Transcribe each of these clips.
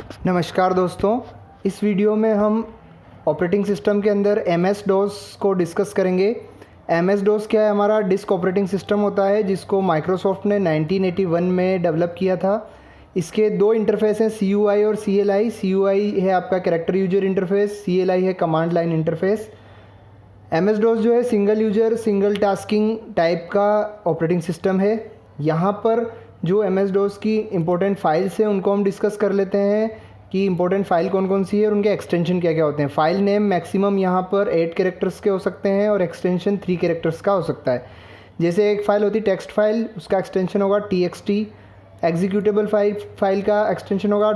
नमस्कार दोस्तों, इस वीडियो में हम ऑपरेटिंग सिस्टम के अंदर MS DOS को डिस्कस करेंगे। MS DOS क्या है? हमारा डिस्क ऑपरेटिंग सिस्टम होता है जिसको माइक्रोसॉफ्ट ने 1981 में डेवलप किया था। इसके दो इंटरफेस हैं, CUI और CLI। CUI है आपका कैरेक्टर यूजर इंटरफेस, CLI है command line interface. MS DOS जो है single user single tasking type का ऑपरेटिंग सिस्टम है। यहाँ पर जो MS DOS की इम्पोर्टेंट फाइल्स हैं उनको हम डिस्कस कर लेते हैं कि इंपॉर्टेंट फ़ाइल कौन कौन सी है और उनके एक्सटेंशन क्या क्या होते हैं। फ़ाइल नेम मैक्सिमम यहाँ पर 8 कैरेक्टर्स के हो सकते हैं और एक्सटेंशन 3 कैरेक्टर्स का हो सकता है। जैसे एक फ़ाइल होती है टेक्स्ट फाइल, उसका एक्सटेंशन होगा TXT। एग्जीक्यूटेबल फाइल का एक्सटेंशन होगा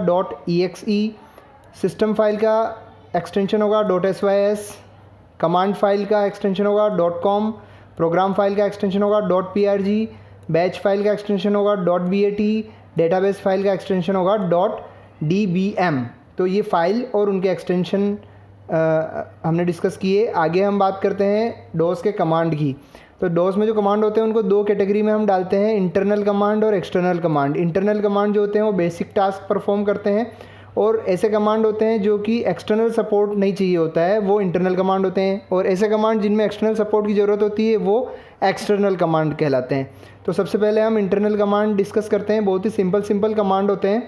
.exe। सिस्टम फाइल का एक्सटेंशन होगा .sys। कमांड फाइल का एक्सटेंशन होगा .com। प्रोग्राम फाइल का एक्सटेंशन होगा .prg। बैच फाइल का एक्सटेंशन होगा .bat। डेटाबेस फाइल का एक्सटेंशन होगा .dbm। तो ये फ़ाइल और उनके एक्सटेंशन हमने डिस्कस किए। आगे हम बात करते हैं डोस के कमांड की। तो डोस में जो कमांड होते हैं उनको दो कैटेगरी में हम डालते हैं, इंटरनल कमांड और एक्सटर्नल कमांड। इंटरनल कमांड जो होते हैं वो बेसिक टास्क परफॉर्म करते हैं और ऐसे कमांड होते हैं जो कि एक्सटर्नल सपोर्ट नहीं चाहिए होता है, वो इंटरनल कमांड होते हैं। और ऐसे कमांड जिनमें एक्सटर्नल सपोर्ट की ज़रूरत होती है वो एक्सटर्नल कमांड कहलाते हैं। तो सबसे पहले हम इंटरनल कमांड डिस्कस करते हैं। बहुत ही सिंपल कमांड होते हैं,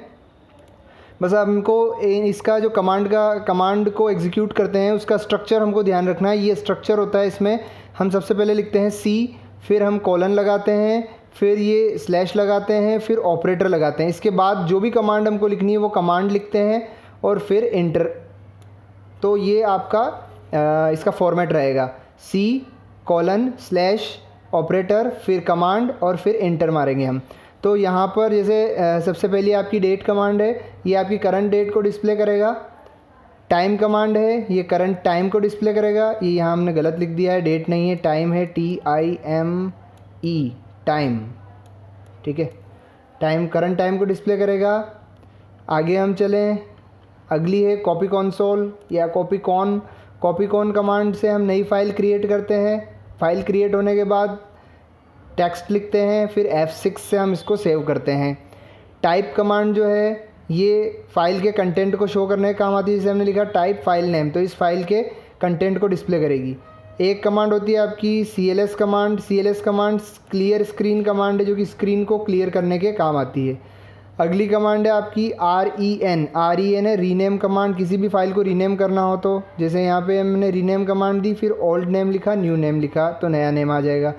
बस हमको इसका जो कमांड को एग्जीक्यूट करते हैं उसका स्ट्रक्चर हमको ध्यान रखना है। ये स्ट्रक्चर होता है, इसमें हम सबसे पहले लिखते हैं C, फिर हम कॉलन लगाते हैं, फिर ये स्लैश लगाते हैं, फिर ऑपरेटर लगाते हैं। इसके बाद जो भी कमांड हमको लिखनी है वो कमांड लिखते हैं और फिर एंटर। तो ये आपका इसका फॉर्मेट रहेगा, C कॉलन स्लैश ऑपरेटर फिर कमांड और फिर एंटर मारेंगे हम। तो यहाँ पर जैसे सबसे पहले आपकी डेट कमांड है, ये आपकी करंट डेट को डिस्प्ले करेगा। टाइम कमांड है, ये करंट टाइम को डिस्प्ले करेगा। ये यहाँ हमने गलत लिख दिया है, डेट नहीं है, टाइम है, TIME टाइम, ठीक है। टाइम करंट टाइम को डिस्प्ले करेगा। आगे हम चलें, अगली है कॉपी कंसोल या कॉपी कॉन कमांड से हम नई फाइल क्रिएट करते हैं। फाइल क्रिएट होने के बाद टेक्स्ट लिखते हैं, फिर F6 से हम इसको सेव करते हैं। टाइप कमांड जो है ये फाइल के कंटेंट को शो करने का काम आती है। जैसे हमने लिखा टाइप फाइल नेम, तो इस फाइल के कंटेंट को डिस्प्ले करेगी। एक कमांड होती है आपकी CLS command. CLS command clear screen command है जो कि स्क्रीन को क्लियर करने के काम आती है। अगली कमांड है आपकी REN है रीनेम कमांड। किसी भी फाइल को रीनेम करना हो तो जैसे यहाँ पे हमने रीनेम कमांड दी, फिर ओल्ड नेम लिखा, न्यू नेम लिखा तो नया नेम आ जाएगा।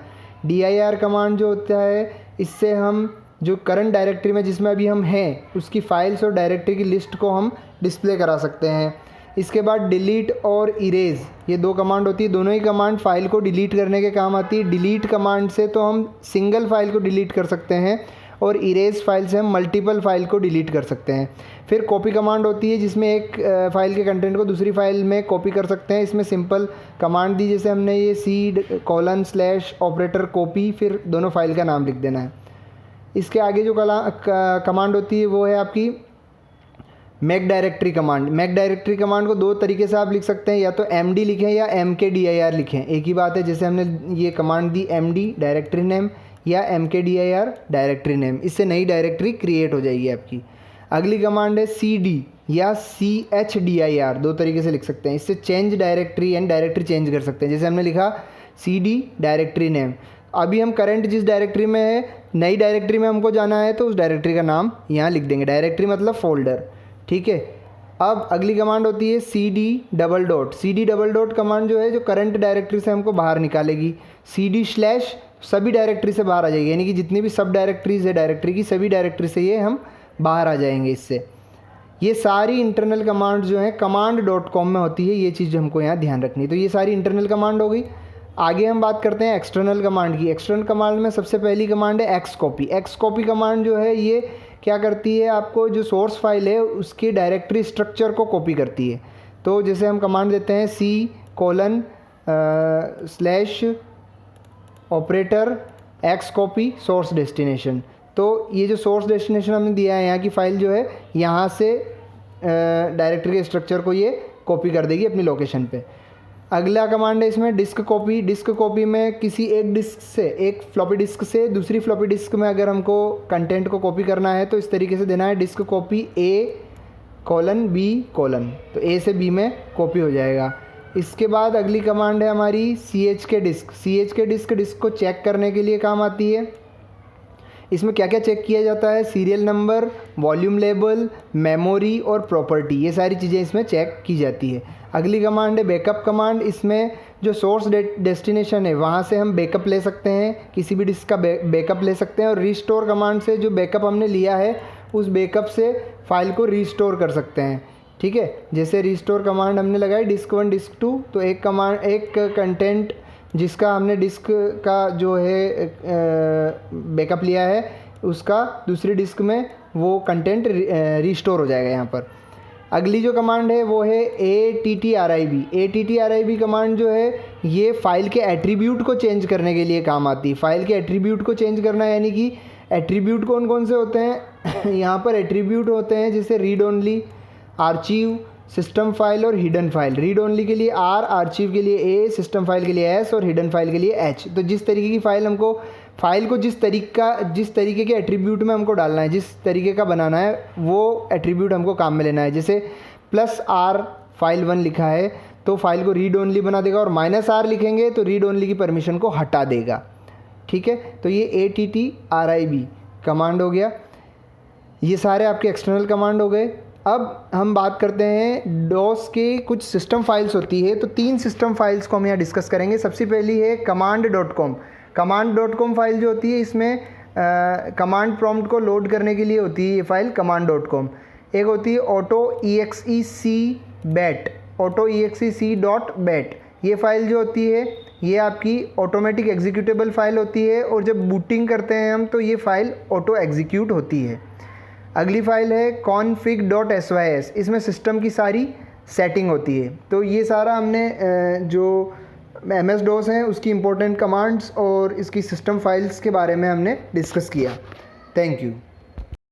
DIR कमांड जो होता है, इससे हम जो करंट डायरेक्टरी में जिसमें अभी हम हैं उसकी फाइल्स और डायरेक्टरी की लिस्ट को हम डिस्प्ले करा सकते हैं। इसके बाद डिलीट और इरेज़, ये दो कमांड होती है। दोनों ही कमांड फाइल को डिलीट करने के काम आती है। डिलीट कमांड से तो हम सिंगल फाइल को डिलीट कर सकते हैं और इरेज फाइल से हम मल्टीपल फाइल को डिलीट कर सकते हैं। फिर कॉपी कमांड होती है जिसमें एक फाइल के कंटेंट को दूसरी फाइल में कॉपी कर सकते हैं। इसमें सिंपल कमांड दी, जैसे हमने ये C colon slash operator copy, फिर दोनों फाइल का नाम लिख देना है। इसके आगे जो कमांड होती है वो है आपकी make directory command. Make directory command को दो तरीके से आप लिख सकते हैं, या तो MD लिखें या MKDIR लिखें, एक ही बात है। जैसे हमने ये कमांड दी MD डायरेक्टरी नेम या MKDIR डायरेक्टरी नेम, इससे नई डायरेक्टरी क्रिएट हो जाएगी आपकी। अगली कमांड है CD या CHDIR, दो तरीके से लिख सकते हैं। इससे change directory and directory change कर सकते हैं। जैसे हमने लिखा CD डायरेक्टरी नेम, अभी हम करंट जिस डायरेक्टरी में है, नई डायरेक्टरी में हमको जाना है तो उस डायरेक्टरी का नाम यहाँ लिख देंगे। डायरेक्टरी मतलब फोल्डर, ठीक है। अब अगली कमांड होती है CD डबल डॉट कमांड जो है जो करंट डायरेक्टरी से हमको बाहर निकालेगी। CD/ सभी डायरेक्टरी से बाहर आ जाएगी, यानी कि जितनी भी सब डायरेक्टरीज है डायरेक्टरी की, सभी डायरेक्टरी से ये हम बाहर आ जाएंगे इससे। ये सारी इंटरनल कमांड जो है command.com में होती है, ये चीज़ हमको यहाँ ध्यान रखनी है। तो ये सारी इंटरनल कमांड हो गई। आगे हम बात करते हैं एक्सटर्नल कमांड की। एक्सटर्नल कमांड में सबसे पहली कमांड है Xcopy कमांड जो है ये क्या करती है, आपको जो सोर्स फाइल है उसकी डायरेक्टरी स्ट्रक्चर को कॉपी करती है। तो जैसे हम कमांड देते हैं C colon slash operator Xcopy source destination, तो ये जो सोर्स डेस्टिनेशन हमने दिया है यहाँ की फ़ाइल जो है यहाँ से डायरेक्टरी के स्ट्रक्चर को ये कॉपी कर देगी अपनी लोकेशन पे। अगला कमांड है इसमें डिस्क कॉपी में किसी एक डिस्क से, एक फ्लॉपी डिस्क से दूसरी फ्लॉपी डिस्क में अगर हमको कंटेंट को कॉपी करना है तो इस तरीके से देना है, disk copy A colon B colon, तो ए से बी में कॉपी हो जाएगा। इसके बाद अगली कमांड है हमारी सी एच के डिस्क। सी एच के डिस्क को चेक करने के लिए काम आती है। इसमें क्या क्या चेक किया जाता है, serial number, volume label, memory और प्रॉपर्टी, ये सारी चीज़ें इसमें चेक की जाती है। अगली कमांड है बैकअप कमांड। इसमें जो सोर्स डेस्टिनेशन है वहाँ से हम बैकअप ले सकते हैं, किसी भी डिस्क का बैकअप ले सकते हैं। और रीस्टोर कमांड से जो बैकअप हमने लिया है उस बैकअप से फाइल को रीस्टोर कर सकते हैं। ठीक है, जैसे रीस्टोर कमांड हमने लगाई डिस्क 1 डिस्क 2, तो एक कंटेंट जिसका हमने डिस्क का जो है बैकअप लिया है उसका दूसरी डिस्क में वो कंटेंट रीस्टोर हो जाएगा यहाँ पर। अगली जो कमांड है वो है ATTRIB। ATTRIB कमांड जो है ये फाइल के एट्रीब्यूट को चेंज करने के लिए काम आती है। फाइल के एट्रीब्यूट को चेंज करना, यानी कि एट्रीब्यूट कौन कौन से होते हैं यहाँ पर एट्रीब्यूट होते हैं जैसे read only, archive, system file और हिडन फाइल। रीड ओनली के लिए R, आर्चीव के लिए A, सिस्टम फाइल के लिए S और हिडन फाइल के लिए H। तो जिस तरीके की फाइल को जिस तरीके के एट्रीब्यूट में हमको डालना है, जिस तरीके का बनाना है, वो एट्रीब्यूट हमको काम में लेना है। जैसे +R फाइल 1 लिखा है तो फाइल को रीड ओनली बना देगा, और -R लिखेंगे तो रीड ओनली की परमिशन को हटा देगा। ठीक है, तो ये ATTRIB कमांड हो गया। ये सारे आपके एक्सटर्नल कमांड हो गए। अब हम बात करते हैं डॉस के कुछ सिस्टम फाइल्स होती है, तो 3 सिस्टम फाइल्स को हम यहाँ डिस्कस करेंगे। सबसे पहली है command.com। command.com फाइल जो होती है इसमें कमांड प्रॉम्प्ट को लोड करने के लिए होती है ये फाइल command.com। एक होती है autoexec.bat। ये फाइल जो होती है ये आपकी ऑटोमेटिक एग्जीक्यूटेबल फाइल होती है, और जब बूटिंग करते हैं हम तो ये फाइल ऑटो एग्जीक्यूट होती है। अगली फाइल है config.sys। इसमें सिस्टम की सारी सेटिंग होती है। तो ये सारा हमने जो MS DOS हैं उसकी इम्पोर्टेंट कमांड्स और इसकी सिस्टम फाइल्स के बारे में हमने डिस्कस किया। Thank you.